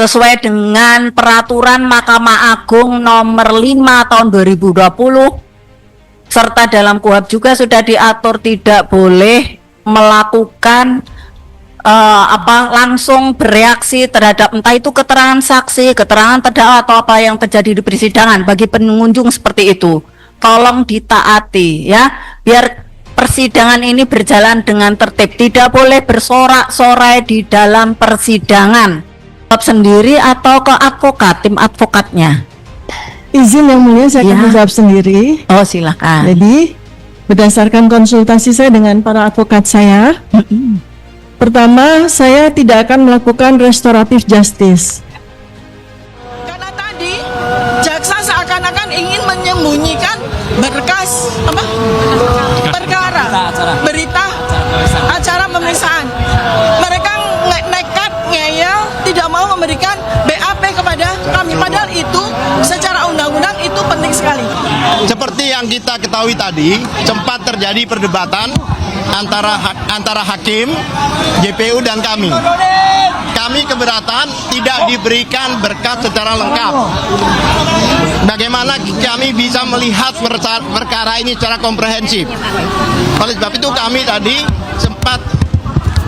sesuai dengan peraturan Mahkamah Agung nomor 5 tahun 2020, serta dalam KUHP juga sudah diatur tidak boleh melakukan langsung bereaksi terhadap entah itu keterangan saksi, keterangan terdakwa atau apa yang terjadi di persidangan. Bagi pengunjung seperti itu, tolong ditaati ya, biar persidangan ini berjalan dengan tertib. Tidak boleh bersorak-sorai di dalam persidangan. Sendiri atau ke advokat, tim advokatnya? Izin yang mulia, saya akan menjawab sendiri. Oh, silakan. Jadi berdasarkan konsultasi saya dengan para advokat saya, pertama, saya tidak akan melakukan restoratif justice. Karena tadi jaksa seakan-akan ingin menyembunyikan berkas perkara, berita acara pemeriksaan. Mereka nekat ngeyel, tidak mau memberikan BAP kepada kami, padahal itu secara undang-undang itu penting sekali. Seperti yang kita ketahui tadi, sempat terjadi perdebatan antara hakim, JPU dan kami. Kami keberatan tidak diberikan berkas secara lengkap. Bagaimana kami bisa melihat perkara ini secara komprehensif? Oleh sebab itu kami tadi sempat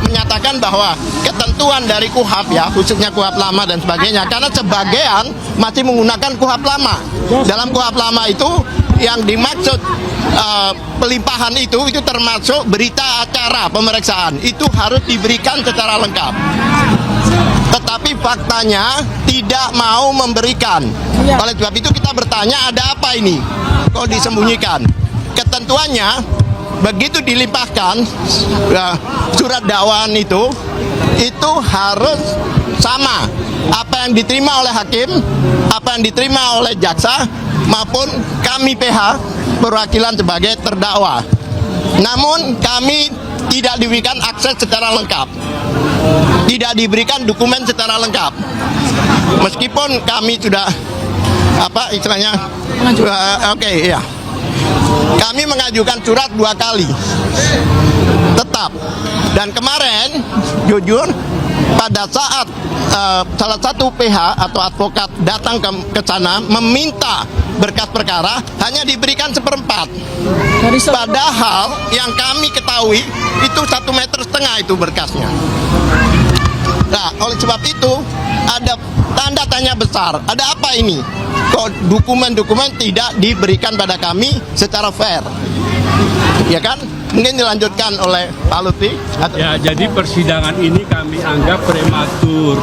menyatakan bahwa ketentuan dari KUHP ya, khususnya KUHP lama dan sebagainya, karena sebagian masih menggunakan KUHP lama. Dalam KUHP lama itu yang dimaksud pelimpahan itu termasuk berita acara pemeriksaan, itu harus diberikan secara lengkap. Tetapi faktanya tidak mau memberikan. Oleh sebab itu kita bertanya, ada apa ini? Kok disembunyikan? Ketentuannya begitu dilimpahkan surat dakwaan itu harus sama apa yang diterima oleh hakim, apa yang diterima oleh jaksa maupun kami PH perwakilan sebagai terdakwa. Namun kami tidak diberikan akses secara lengkap, tidak diberikan dokumen secara lengkap, meskipun kami sudah kami mengajukan surat 2 kali tetap, dan kemarin jujur pada saat salah satu PH atau advokat datang ke sana meminta berkas perkara, hanya diberikan 1/4. Padahal yang kami ketahui itu 1,5 meter itu berkasnya. Nah, oleh sebab itu ada tanda tanya besar. Ada apa ini? Kok dokumen-dokumen tidak diberikan pada kami secara fair? Ya kan? Mungkin dilanjutkan oleh Pak Lutfi. Ya, jadi persidangan ini kami anggap prematur.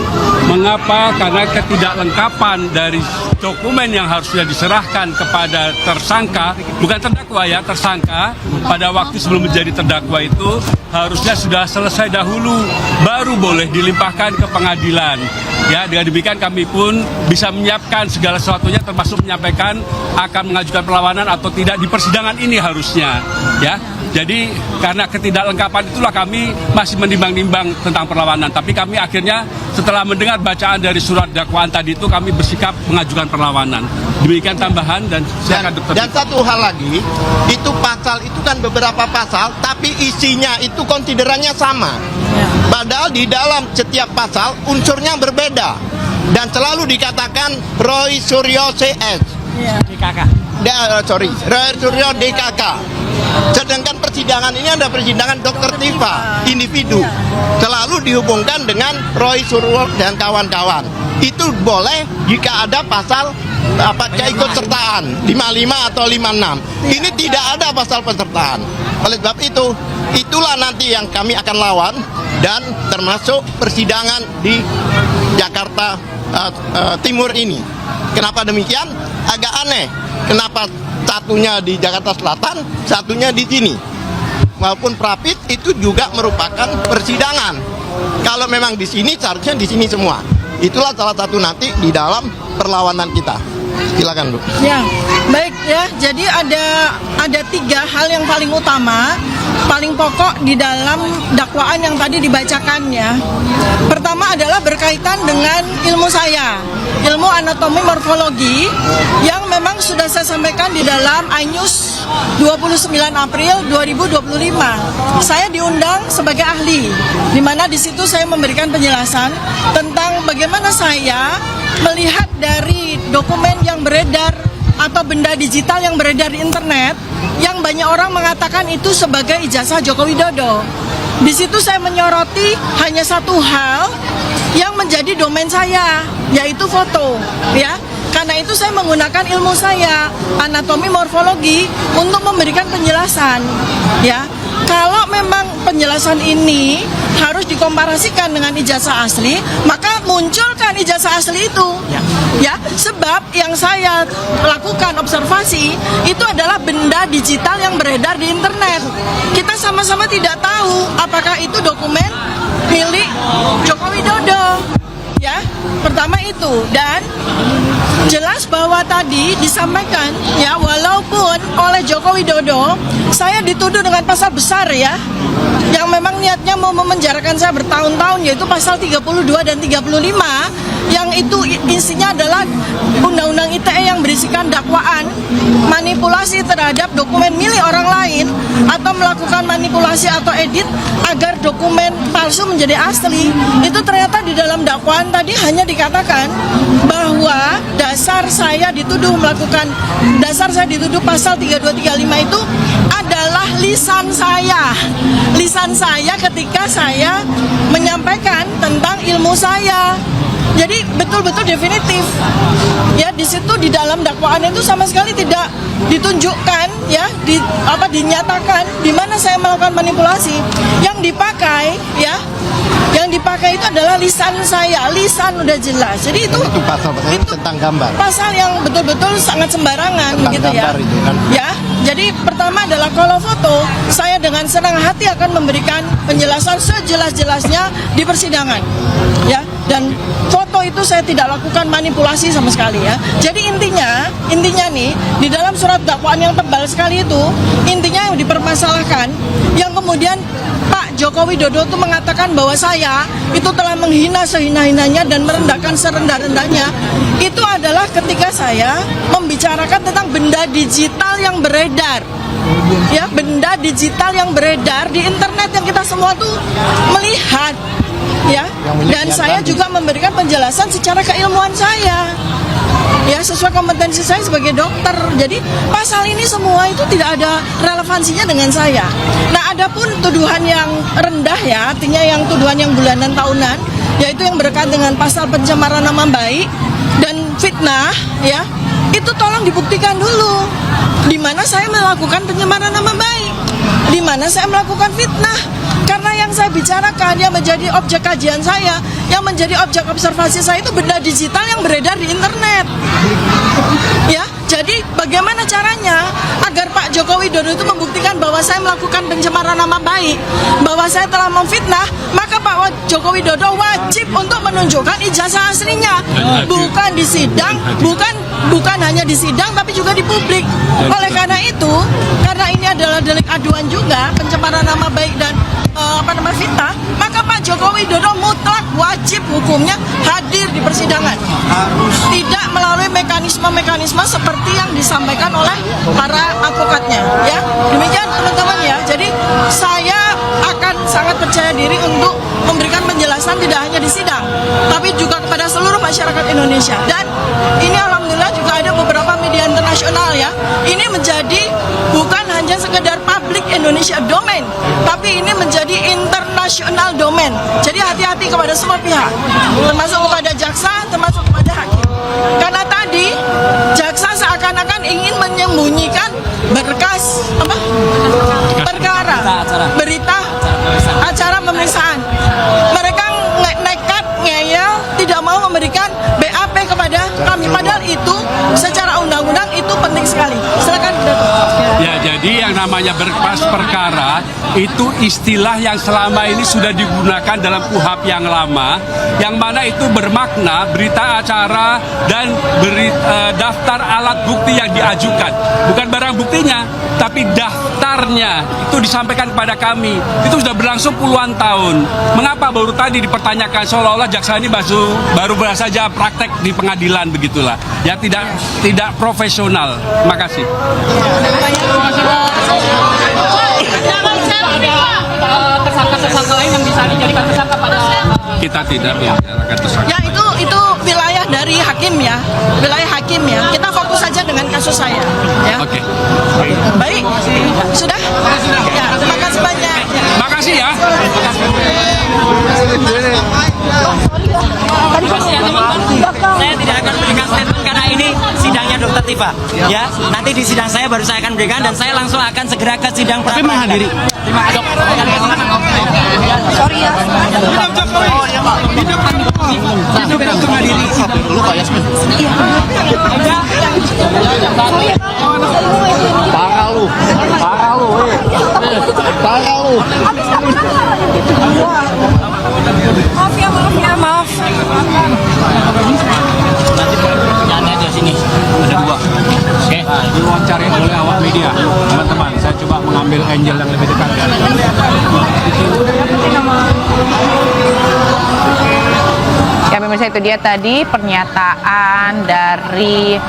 Mengapa? Karena ketidaklengkapan dari dokumen yang harusnya diserahkan kepada tersangka, bukan terdakwa ya, tersangka, pada waktu sebelum menjadi terdakwa itu harusnya sudah selesai dahulu, baru boleh dilimpahkan ke pengadilan. Ya, dengan demikian kami pun bisa menyiapkan segala sesuatunya, termasuk menyampaikan akan mengajukan perlawanan atau tidak di persidangan ini harusnya. Ya, jadi karena ketidaklengkapan itulah kami masih menimbang-nimbang tentang perlawanan. Tapi kami akhirnya setelah mendengar bacaan dari surat dakwaan tadi itu, kami bersikap mengajukan perlawanan. Demikian tambahan dan silakan Dokter. Dan satu hal lagi, itu pasal itu kan beberapa pasal, tapi isinya itu konsiderannya sama. Padahal di dalam setiap pasal unsurnya berbeda, dan selalu dikatakan Roy Suryo CS. DKK. Roy Suryo DKK. Sedangkan persidangan ini ada persidangan Dokter Tifa, individu. Selalu dihubungkan dengan Roy Suryo dan kawan-kawan. Itu boleh jika ada pasal keikutsertaan 55 atau 56. Ini tidak ada pasal pesertaan. Oleh sebab itu, itulah nanti yang kami akan lawan, dan termasuk persidangan di Jakarta Timur ini. Kenapa demikian? Agak aneh. Kenapa satunya di Jakarta Selatan, satunya di sini? Walaupun Prapit itu juga merupakan persidangan. Kalau memang di sini, seharusnya di sini semua. Itulah salah satu nanti di dalam perlawanan kita. Silakan, Bu. Ya, baik ya. Jadi ada 3 hal yang paling utama, paling pokok di dalam dakwaan yang tadi dibacakannya. Pertama adalah berkaitan dengan ilmu saya, ilmu anatomi morfologi, yang memang sudah saya sampaikan di dalam iNews 29 April 2025. Saya diundang sebagai ahli, di mana di situ saya memberikan penjelasan tentang bagaimana saya melihat dari dokumen yang beredar atau benda digital yang beredar di internet, yang banyak orang mengatakan itu sebagai ijazah Joko Widodo. Di situ saya menyoroti hanya satu hal yang menjadi domain saya, yaitu foto, ya. Karena itu saya menggunakan ilmu saya, anatomi morfologi, untuk memberikan penjelasan, ya. Kalau memang penjelasan ini harus dikomparasikan dengan ijazah asli, maka munculkan ijazah asli itu, ya. Sebab yang saya lakukan observasi itu adalah benda digital yang beredar di internet. Kita sama-sama tidak tahu apakah itu dokumen milik Joko Widodo, ya. Pertama itu, dan jelas bahwa tadi disampaikan, ya, walaupun oleh Joko Widodo saya dituduh dengan pasal besar, ya, yang memang niatnya mau memenjarakan saya bertahun-tahun, yaitu pasal 32 dan 35, yang itu isinya adalah Undang-Undang ITE yang berisikan dakwaan manipulasi terhadap dokumen milik orang lain atau melakukan manipulasi atau edit agar dokumen palsu menjadi asli. Itu ternyata di dalam dakwaan tadi hanya dikatakan bahwa dasar saya dituduh pasal 3235 itu adalah lisan saya ketika saya menyampaikan tentang ilmu saya. Jadi betul-betul definitif, ya. Di situ di dalam dakwaan itu sama sekali tidak ditunjukkan, ya, dinyatakan di mana saya melakukan manipulasi. Yang dipakai, ya, yang dipakai itu adalah lisan saya, lisan udah jelas. Jadi itu pasal-pasal itu tentang gambar. Pasal yang betul-betul sangat sembarangan, Tentang begitu, ya. gambar itu kan. Ya, jadi pertama adalah kalau foto, saya dengan senang hati akan memberikan penjelasan sejelas-jelasnya di persidangan, ya. Dan foto itu saya tidak lakukan manipulasi sama sekali, ya. Jadi intinya nih, di dalam surat dakwaan yang tebal sekali itu, intinya yang dipermasalahkan, yang kemudian Pak Joko Widodo itu mengatakan bahwa saya itu telah menghina sehina-hinanya dan merendahkan serendah-rendahnya, itu adalah ketika saya membicarakan tentang benda digital yang beredar, ya, benda digital yang beredar di internet yang kita semua tuh melihat, ya. Dan saya juga memberikan penjelasan secara keilmuan saya, ya, sesuai kompetensi saya sebagai dokter. Jadi pasal ini semua itu tidak ada relevansinya dengan saya. Nah, adapun tuduhan yang rendah, ya, artinya yang tuduhan yang bulanan tahunan, yaitu yang berkaitan dengan pasal pencemaran nama baik dan fitnah, ya, itu tolong dibuktikan dulu di mana saya melakukan pencemaran nama baik, di mana saya melakukan fitnah. Karena yang saya bicarakan, yang menjadi objek kajian saya, yang menjadi objek observasi saya itu benda digital yang beredar di internet, ya. Jadi bagaimana caranya agar Pak Joko Widodo itu membuktikan bahwa saya melakukan pencemaran nama baik, bahwa saya telah memfitnah, maka Pak Joko Widodo wajib untuk menunjukkan ijazah aslinya, bukan di sidang, bukan hanya di sidang, tapi juga di publik. Oleh karena itu, karena ini adalah delik aduan juga, pencemaran nama baik dan fitnah, maka Pak Joko Widodo mutlak wajib hukumnya hadir di persidangan, tidak melalui mekanisme-mekanisme seperti yang disampaikan oleh para advokatnya, ya. Demikian teman-teman, ya. Jadi saya akan sangat percaya diri untuk memberikan penjelasan tidak hanya di sidang, tapi juga kepada seluruh masyarakat Indonesia. Dan ini alhamdulillah juga ada beberapa media internasional, ya. Ini menjadi bukan hanya sekedar publik Indonesia domain, tapi ini menjadi internasional domain. Jadi hati-hati kepada semua pihak, termasuk kepada jaksa, termasuk kepada hakim. Karena tadi jaksa seakan-akan ingin menyembunyikan berkas perkara, berita acara pemeriksaan. Mereka nekat ngeyel, tidak mau memberikan BAP kepada kami, padahal itu secara undang-undang itu penting sekali. Silakan. Ya, jadi yang namanya berkas perkara itu istilah yang selama ini sudah digunakan dalam KUHP yang lama, yang mana itu bermakna berita acara dan daftar alat bukti yang diajukan, bukan barang buktinya, tapi daftar komentarnya itu disampaikan kepada kami. Itu sudah berlangsung puluhan tahun. Mengapa baru tadi dipertanyakan seolah-olah jaksa ini baru saja praktek di pengadilan begitulah. Ya tidak profesional. Terima kasih. Tersangka-tersangka lain yang bisa dijadikan tersangka pada Kita tidak membicarakan tersangka. Ya itu wilayah dari hakim ya, wilayah hakim ya. Kita fokus saja dengan kasus saya. Ya. Oke. Baik, sudah? Ya, terima kasih banyak. Makasih ya. saya tidak akan memberikan statement karena ini sidangnya Dr. Tifa. Ya, nanti di sidang saya baru saya akan berikan dan saya langsung akan segera ke sidang pra peradilan. Menghadiri. Terima kasih. Sorry ya. Lupa Yasmin. Parah lu. Maaf. Jangan aja sini. Ada dua. Oke. Diwawancara oleh awak media, teman-teman. Saya coba mengambil angle yang lebih dekat. Ya pemirsa, itu dia tadi pernyataan dari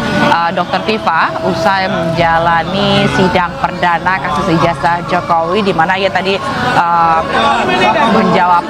Dr. Tifa usai menjalani sidang perdana kasus ijazah Jokowi, di mana ia tadi menjawab